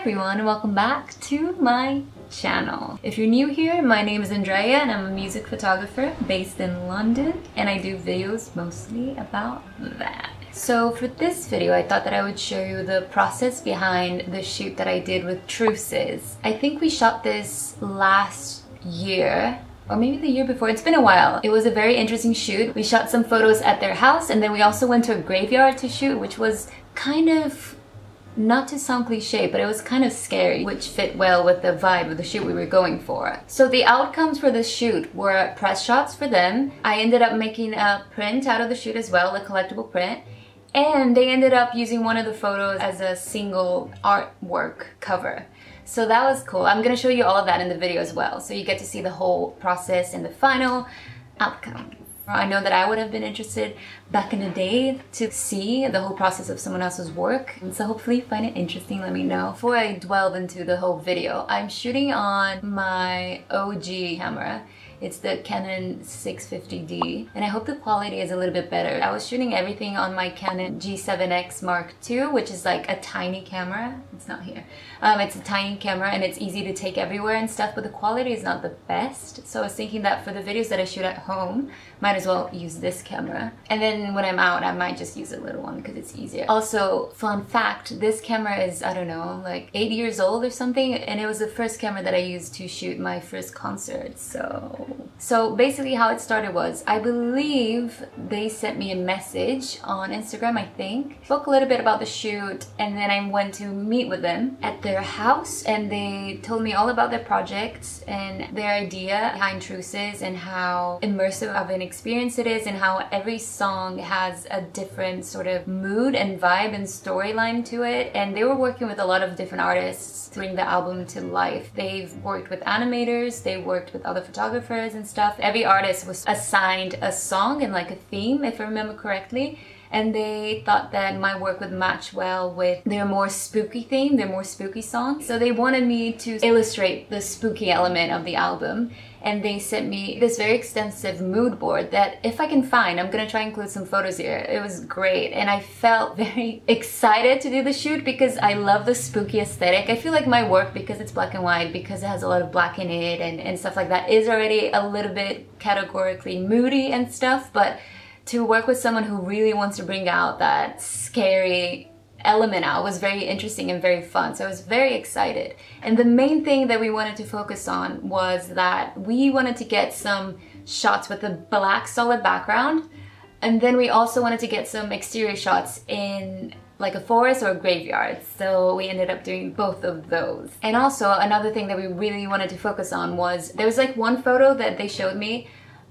everyone, and welcome back to my channel. If you're new here, my name is Andrea and I'm a music photographer based in London, and I do videos mostly about that. So for this video, I thought that I would show you the process behind the shoot that I did with Truces. I think we shot this last year, or maybe the year before. It's been a while. It was a very interesting shoot. We shot some photos at their house, and then we also went to a graveyard to shoot, which was kind of, not to sound cliche, but it was kind of scary, which fit well with the vibe of the shoot we were going for. So the outcomes for the shoot were press shots for them. I ended up making a print out of the shoot as well, a collectible print. And they ended up using one of the photos as a single artwork cover. So that was cool. I'm gonna show you all of that in the video as well, so you get to see the whole process and the final outcome. I know that I would have been interested back in the day to see the whole process of someone else's work, and so hopefully you find it interesting. Let me know. Before I delve into the whole video, I'm shooting on my OG camera. It's the Canon 650D, and I hope the quality is a little bit better. I was shooting everything on my Canon G7X Mark II, which is like a tiny camera. It's not here. It's a tiny camera and it's easy to take everywhere and stuff, but the quality is not the best. So I was thinking that for the videos that I shoot at home, might as well use this camera. And then when I'm out, I might just use a little one because it's easier. Also, fun fact, this camera is, I don't know, like 8 years old or something, and it was the first camera that I used to shoot my first concert. So basically how it started was, I believe they sent me a message on Instagram, I think. Spoke a little bit about the shoot, and then I went to meet with them at their house, and they told me all about their project and their idea behind Truces and how immersive of an experience it is, and how every song has a different sort of mood and vibe and storyline to it. And they were working with a lot of different artists to bring the album to life. They've worked with animators, they worked with other photographers and stuff. Every artist was assigned a song and like a theme, if I remember correctly. And they thought that my work would match well with their more spooky theme, their more spooky songs. So they wanted me to illustrate the spooky element of the album. And they sent me this very extensive mood board that, if I can find, I'm gonna try and include some photos here. It was great, and I felt very excited to do the shoot because I love the spooky aesthetic. I feel like my work, because it's black and white, because it has a lot of black in it and stuff like that, is already a little bit categorically moody and stuff, but to work with someone who really wants to bring out that scary element out was very interesting and very fun. So I was very excited. And the main thing that we wanted to focus on was that we wanted to get some shots with a black solid background, and then we also wanted to get some exterior shots in like a forest or a graveyard. So we ended up doing both of those. And also another thing that we really wanted to focus on was, there was like one photo that they showed me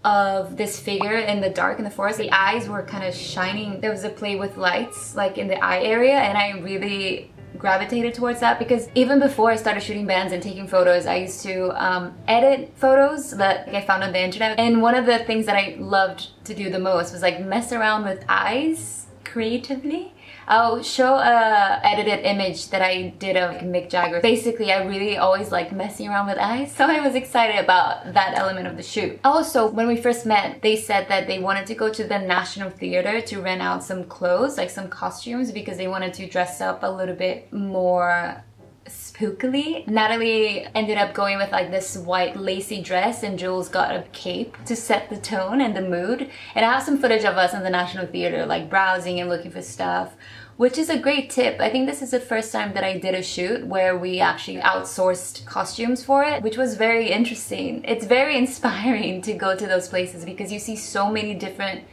of this figure in the dark in the forest. The eyes were kind of shining. There was a play with lights like in the eye area, and I really gravitated towards that because even before I started shooting bands and taking photos, I used to edit photos that I found on the internet. And one of the things that I loved to do the most was like mess around with eyes creatively. I'll show a edited image that I did of Mick Jagger. Basically, I really always liked messing around with eyes, so I was excited about that element of the shoot. Also, when we first met, they said that they wanted to go to the National Theatre to rent out some clothes, like some costumes, because they wanted to dress up a little bit more spookily. Natalie ended up going with like this white lacy dress, and Jules got a cape to set the tone and the mood. And I have some footage of us in the National Theatre like browsing and looking for stuff, which is a great tip. I think this is the first time that I did a shoot where we actually outsourced costumes for it, which was very interesting. It's very inspiring to go to those places because you see so many different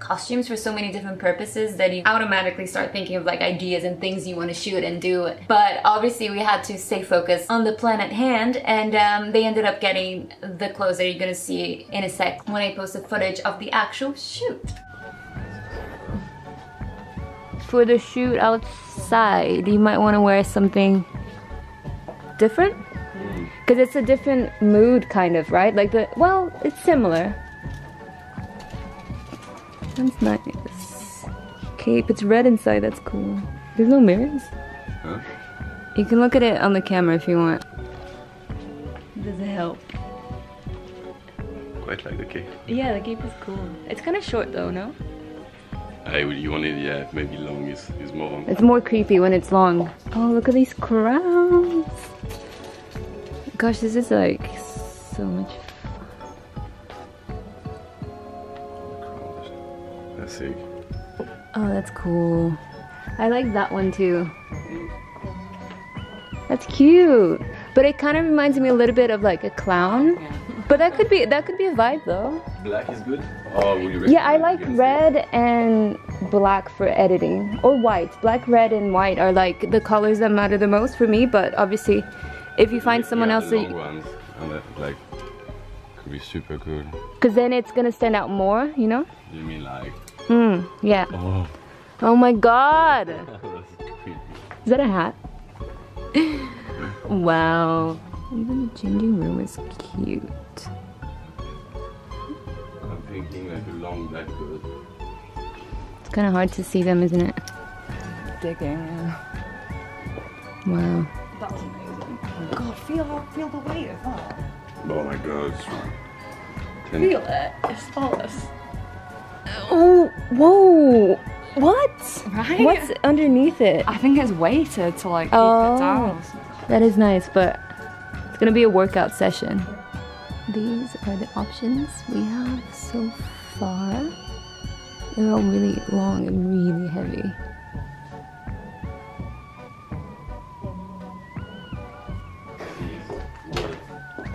costumes for so many different purposes that you automatically start thinking of like ideas and things you want to shoot and do. But obviously we had to stay focused on the plan at hand, and they ended up getting the clothes that you're gonna see in a sec when I post the footage of the actual shoot. For the shoot outside, you might want to wear something different because it's a different mood kind of, right? Like well, it's similar. That's nice. Cape, it's red inside, that's cool. There's no mirrors? Huh? You can look at it on the camera if you want. Does it help? Quite like the cape. Yeah, the cape is cool. It's kind of short though, no? You want it, yeah, maybe long is more. It's more creepy when it's long. Oh, look at these crowns. Gosh, this is like so much fun. That's sick. Oh, that's cool. I like that one too. That's cute. But it kind of reminds me a little bit of like a clown. But that could be a vibe though. Black is good? Oh, yeah, I like red and black for editing. Or white. Black, red, and white are like the colors that matter the most for me. But obviously, if you find someone else that ones, and that like could be super cool. Because then it's gonna stand out more, you know? You mean like? Yeah. Oh. Oh my god. That's creepy. Is that a hat? Wow. Even the changing room is cute. I'm thinking like a long black bird. It's kind of hard to see them, isn't it? Digging, yeah. Wow. That was amazing. Oh god, feel the weight of that. Oh my god. Feel it. It's flawless. Oh, whoa. What? Right? What's underneath it? I think it's weighted to like keep Oh. it down. That is nice, but it's gonna be a workout session. These are the options we have so far. They're all really long and really heavy.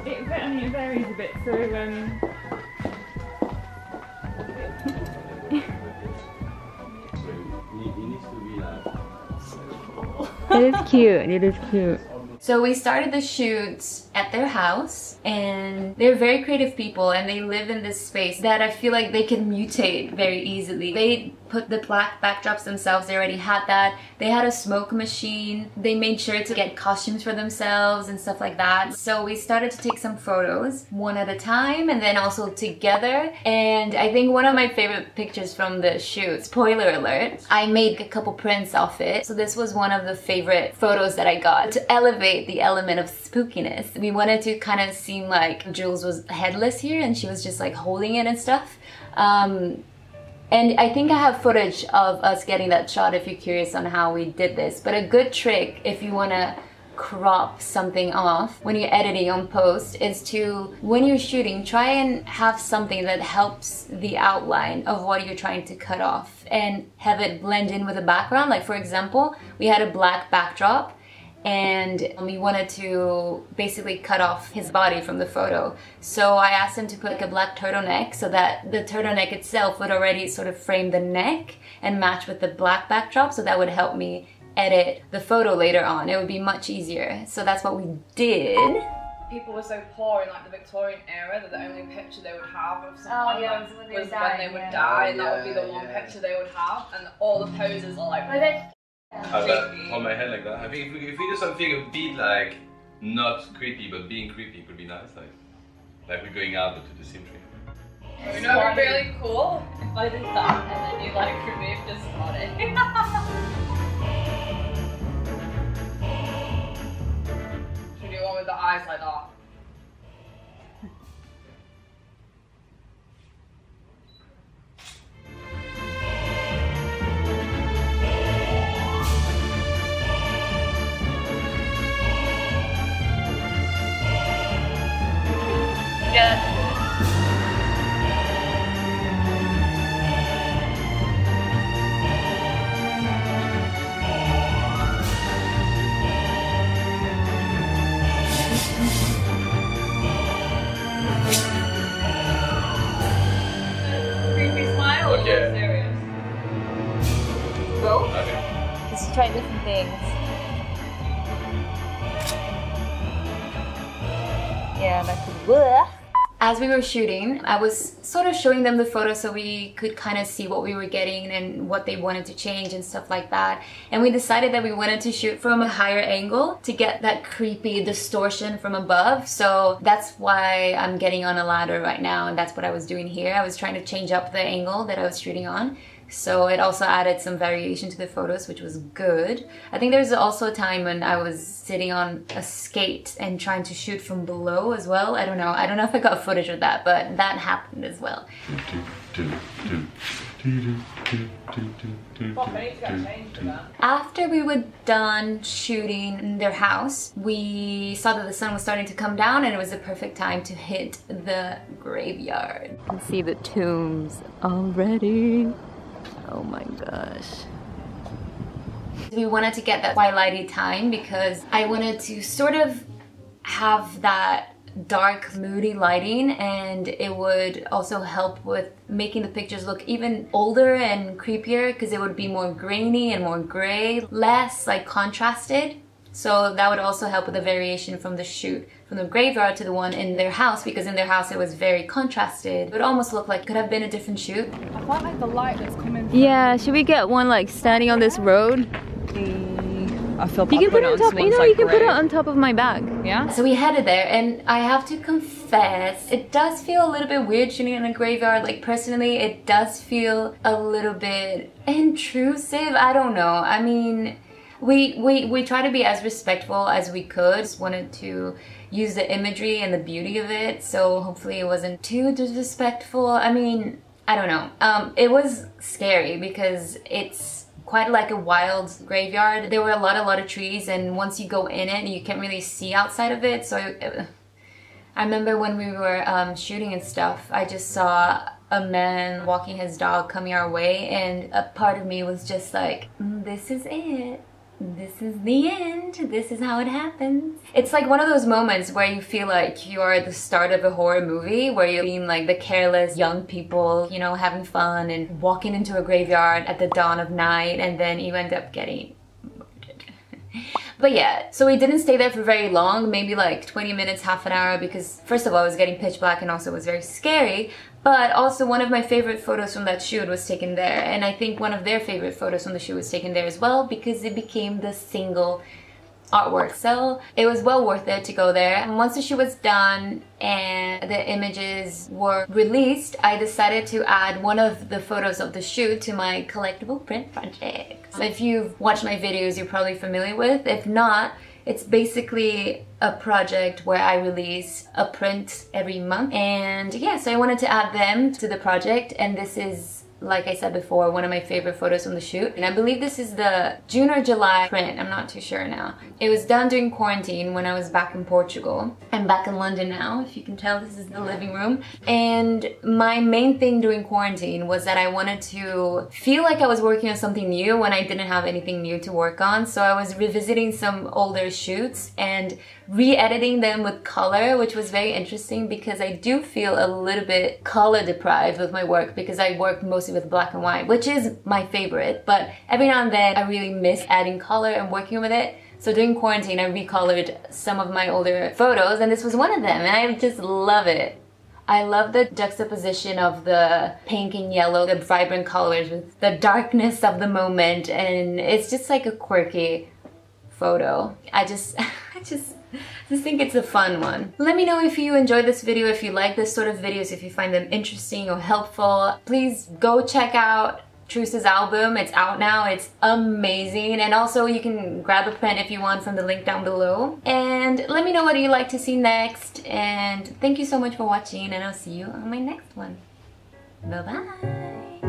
It varies a bit, so It is cute, it is cute. So we started the shoots at their house, and they're very creative people, and they live in this space that I feel like they can mutate very easily. They put the black backdrops themselves, they already had that. They had a smoke machine. They made sure to get costumes for themselves and stuff like that. So we started to take some photos, one at a time, and then also together. And I think one of my favorite pictures from the shoot, spoiler alert, I made a couple prints off it. So this was one of the favorite photos that I got to elevate the element of spookiness. We wanted to kind of seem like Jules was headless here and she was just like holding it and stuff. And I think I have footage of us getting that shot if you're curious on how we did this. But a good trick if you want to crop something off when you're editing on post is to, when you're shooting, try and have something that helps the outline of what you're trying to cut off and have it blend in with the background. Like for example, we had a black backdrop and we wanted to basically cut off his body from the photo. So I asked him to put like a black turtleneck so that the turtleneck itself would already sort of frame the neck and match with the black backdrop, so that would help me edit the photo later on. It would be much easier. So that's what we did. People were so poor in like the Victorian era that the only picture they would have of someone was when they would die, and that would be the one picture they would have, and all the poses are like on my head like that. I think if we do something a bit like not creepy but being creepy could be nice, like we're going out to the symmetry. You know, it'd be really cool if I did that and then you like removed his body. Should we do one with the eyes like that? Yeah. Creepy smile. Okay. Or serious? Both? Okay. Let's try different things. Yeah, that could work. As we were shooting, I was sort of showing them the photo so we could kind of see what we were getting and what they wanted to change and stuff like that. And we decided that we wanted to shoot from a higher angle to get that creepy distortion from above. So that's why I'm getting on a ladder right now, and that's what I was doing here. I was trying to change up the angle that I was shooting on So it also added some variation to the photos, which was good. I think there's also a time when I was sitting on a skate and trying to shoot from below as well. I don't know if I got footage of that, but that happened as well. After we were done shooting in their house, we saw that the sun was starting to come down and it was the perfect time to hit the graveyard. You can see the tombs already. Oh my gosh. We wanted to get that twilighty time because I wanted to sort of have that dark, moody lighting, and it would also help with making the pictures look even older and creepier because it would be more grainy and more gray, less like contrasted. So that would also help with the variation from the shoot from the graveyard to the one in their house, because in their house it was very contrasted. It would almost look like it could have been a different shoot. I quite like the light that's coming. Yeah, should we get one like standing on this road? I feel you can put it on top. You know, you can put it on top of my bag. Yeah. So we headed there, and I have to confess, it does feel a little bit weird shooting in a graveyard. Like personally, it does feel a little bit intrusive. I don't know. I mean, we try to be as respectful as we could. Just wanted to use the imagery and the beauty of it, so hopefully it wasn't too disrespectful. I mean, I don't know. It was scary because it's quite like a wild graveyard. There were a lot of trees, and once you go in it, you can't really see outside of it. So I remember when we were shooting and stuff, I just saw a man walking his dog coming our way, and a part of me was just like, this is it. This is the end. This is how it happens. It's like one of those moments where you feel like you are at the start of a horror movie, where you're being like the careless young people, you know, having fun and walking into a graveyard at the dawn of night, and then you end up getting murdered. But yeah, so we didn't stay there for very long, maybe like 20 minutes, half an hour, because first of all, it was getting pitch black and also it was very scary. But also one of my favorite photos from that shoot was taken there, and I think one of their favorite photos from the shoot was taken there as well, because it became the single artwork. So it was well worth it to go there. And once the shoot was done and the images were released, I decided to add one of the photos of the shoot to my collectible print project. So if you've watched my videos, you're probably familiar with. If not, it's basically a project where I release a print every month. And yeah, so I wanted to add them to the project, and this is, like I said before, one of my favorite photos from the shoot. And I believe this is the June or July print, I'm not too sure now. It was done during quarantine when I was back in Portugal. I'm back in London now, if you can tell, this is the living room. And my main thing during quarantine was that I wanted to feel like I was working on something new when I didn't have anything new to work on. So I was revisiting some older shoots and re-editing them with color, which was very interesting because I do feel a little bit color deprived with my work because I work mostly with black and white, which is my favorite, but every now and then I really miss adding color and working with it. So during quarantine, I recolored some of my older photos, and this was one of them, and I just love it. I love the juxtaposition of the pink and yellow, the vibrant colors with the darkness of the moment, and it's just like a quirky photo. I just think it's a fun one. Let me know if you enjoyed this video, if you like this sort of videos, if you find them interesting or helpful. Please go check out Truce's album. It's out now. It's amazing. And also you can grab a print if you want from the link down below. And let me know what you'd like to see next. And thank you so much for watching, and I'll see you on my next one. Bye-bye.